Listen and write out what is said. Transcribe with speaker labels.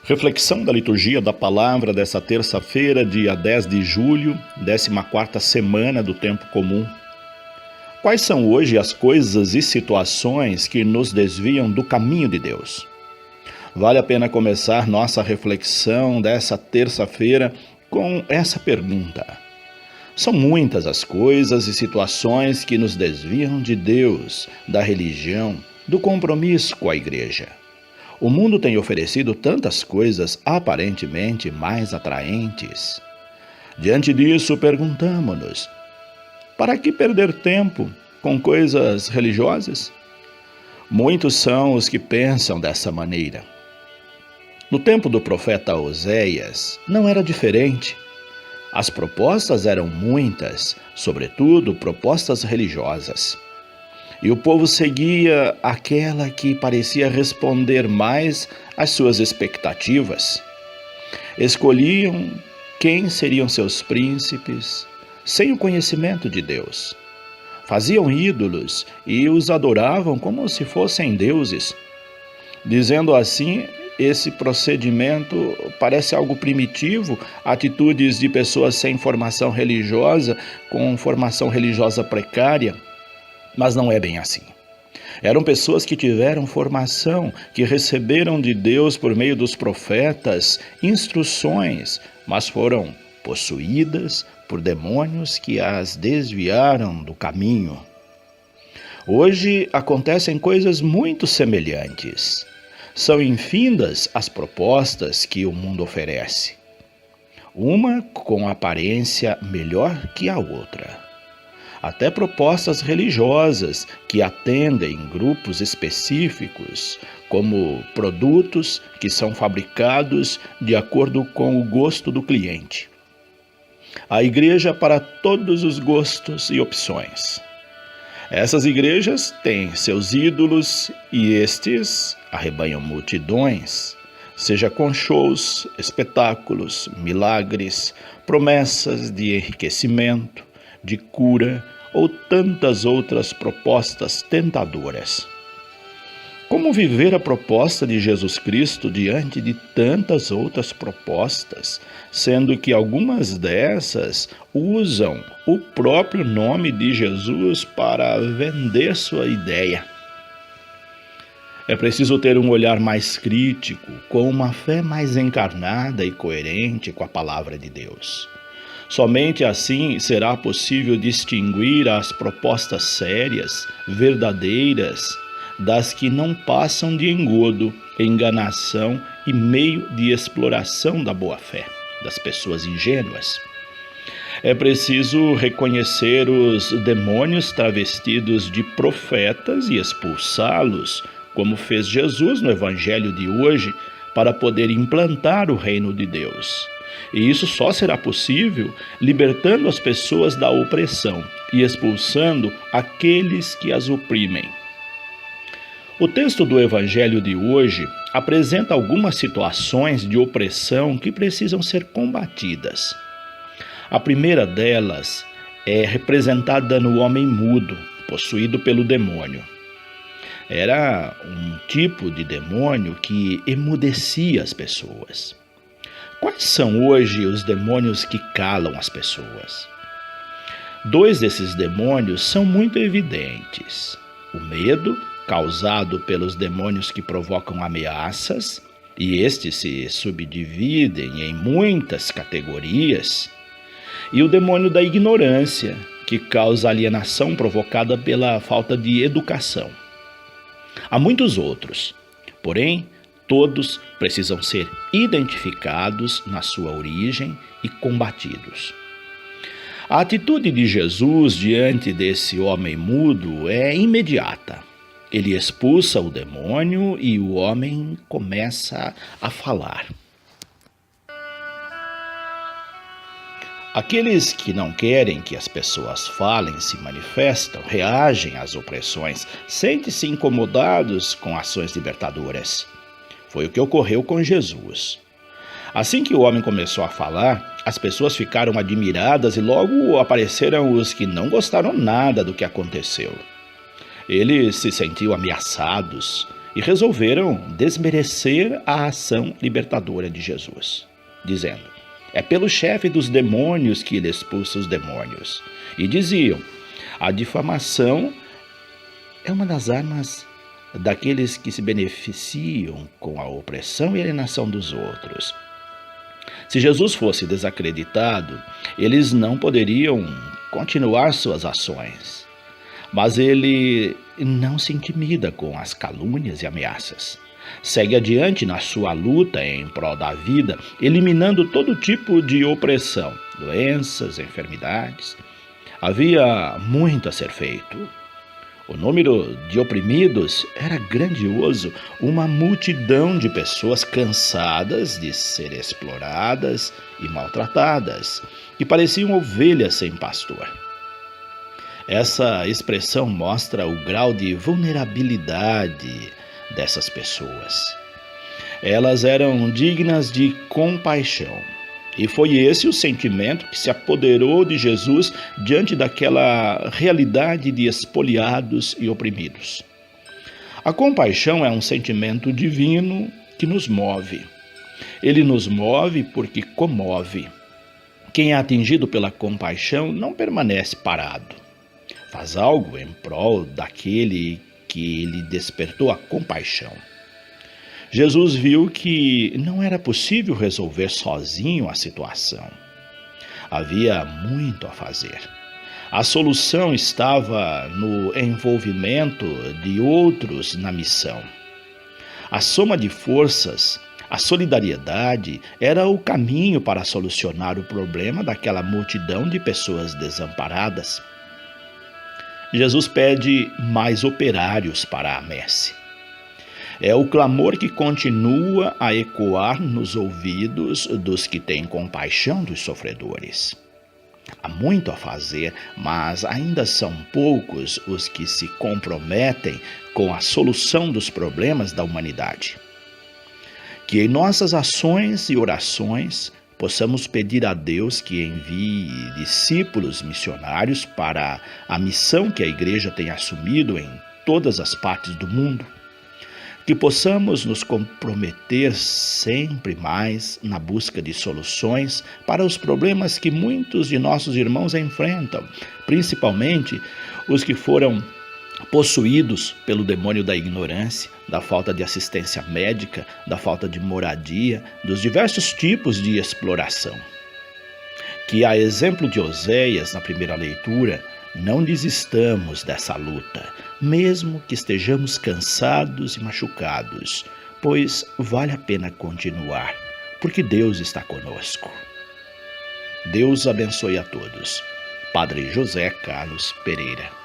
Speaker 1: Reflexão da liturgia da palavra dessa terça-feira, dia 10 de julho, 14ª semana do tempo comum. Quais são hoje as coisas e situações que nos desviam do caminho de Deus? Vale a pena começar nossa reflexão dessa terça-feira com essa pergunta. São muitas as coisas e situações que nos desviam de Deus, da religião, do compromisso com a igreja. O mundo tem oferecido tantas coisas aparentemente mais atraentes. Diante disso, perguntamos-nos: para que perder tempo com coisas religiosas? Muitos são os que pensam dessa maneira. No tempo do profeta Oséias, não era diferente. As propostas eram muitas, sobretudo propostas religiosas. E o povo seguia aquela que parecia responder mais às suas expectativas. Escolhiam quem seriam seus príncipes, sem o conhecimento de Deus. Faziam ídolos e os adoravam como se fossem deuses. Dizendo assim, esse procedimento parece algo primitivo, atitudes de pessoas sem formação religiosa, com formação religiosa precária. Mas não é bem assim. Eram pessoas que tiveram formação, que receberam de Deus por meio dos profetas instruções, mas foram possuídas por demônios que as desviaram do caminho. Hoje acontecem coisas muito semelhantes. São infindas as propostas que o mundo oferece. Uma com aparência melhor que a outra. Até propostas religiosas que atendem grupos específicos, como produtos que são fabricados de acordo com o gosto do cliente. A igreja para todos os gostos e opções. Essas igrejas têm seus ídolos e estes arrebanham multidões, seja com shows, espetáculos, milagres, promessas de enriquecimento, de cura ou tantas outras propostas tentadoras. Como viver a proposta de Jesus Cristo diante de tantas outras propostas, sendo que algumas dessas usam o próprio nome de Jesus para vender sua ideia? É preciso ter um olhar mais crítico, com uma fé mais encarnada e coerente com a palavra de Deus. Somente assim será possível distinguir as propostas sérias, verdadeiras, das que não passam de engodo, enganação e meio de exploração da boa-fé das pessoas ingênuas. É preciso reconhecer os demônios travestidos de profetas e expulsá-los, como fez Jesus no Evangelho de hoje, para poder implantar o reino de Deus. E isso só será possível libertando as pessoas da opressão e expulsando aqueles que as oprimem. O texto do Evangelho de hoje apresenta algumas situações de opressão que precisam ser combatidas. A primeira delas é representada no homem mudo, possuído pelo demônio. Era um tipo de demônio que emudecia as pessoas. Quais são hoje os demônios que calam as pessoas? Dois desses demônios são muito evidentes. O medo, causado pelos demônios que provocam ameaças, e estes se subdividem em muitas categorias, e o demônio da ignorância, que causa alienação provocada pela falta de educação. Há muitos outros, porém, todos precisam ser identificados na sua origem e combatidos. A atitude de Jesus diante desse homem mudo é imediata. Ele expulsa o demônio e o homem começa a falar. Aqueles que não querem que as pessoas falem se manifestam, reagem às opressões, sentem-se incomodados com ações libertadoras. Foi o que ocorreu com Jesus. Assim que o homem começou a falar, as pessoas ficaram admiradas e logo apareceram os que não gostaram nada do que aconteceu. Eles se sentiam ameaçados e resolveram desmerecer a ação libertadora de Jesus, dizendo: é pelo chefe dos demônios que ele expulsa os demônios. E diziam: a difamação é uma das armas daqueles que se beneficiam com a opressão e alienação dos outros. Se Jesus fosse desacreditado, eles não poderiam continuar suas ações. Mas ele não se intimida com as calúnias e ameaças. Segue adiante na sua luta em prol da vida, eliminando todo tipo de opressão, doenças, enfermidades. Havia muito a ser feito. O número de oprimidos era grandioso, uma multidão de pessoas cansadas de ser exploradas e maltratadas, que pareciam ovelhas sem pastor. Essa expressão mostra o grau de vulnerabilidade dessas pessoas. Elas eram dignas de compaixão. E foi esse o sentimento que se apoderou de Jesus diante daquela realidade de espoliados e oprimidos. A compaixão é um sentimento divino que nos move. Ele nos move porque comove. Quem é atingido pela compaixão não permanece parado. Faz algo em prol daquele que lhe despertou a compaixão. Jesus viu que não era possível resolver sozinho a situação. Havia muito a fazer. A solução estava no envolvimento de outros na missão. A soma de forças, a solidariedade, era o caminho para solucionar o problema daquela multidão de pessoas desamparadas. Jesus pede mais operários para a messe. É o clamor que continua a ecoar nos ouvidos dos que têm compaixão dos sofredores. Há muito a fazer, mas ainda são poucos os que se comprometem com a solução dos problemas da humanidade. Que em nossas ações e orações possamos pedir a Deus que envie discípulos missionários para a missão que a Igreja tem assumido em todas as partes do mundo. Que possamos nos comprometer sempre mais na busca de soluções para os problemas que muitos de nossos irmãos enfrentam, principalmente os que foram possuídos pelo demônio da ignorância, da falta de assistência médica, da falta de moradia, dos diversos tipos de exploração. Que, a exemplo de Oséias na primeira leitura, não desistamos dessa luta, mesmo que estejamos cansados e machucados, pois vale a pena continuar, porque Deus está conosco. Deus abençoe a todos. Padre José Carlos Pereira.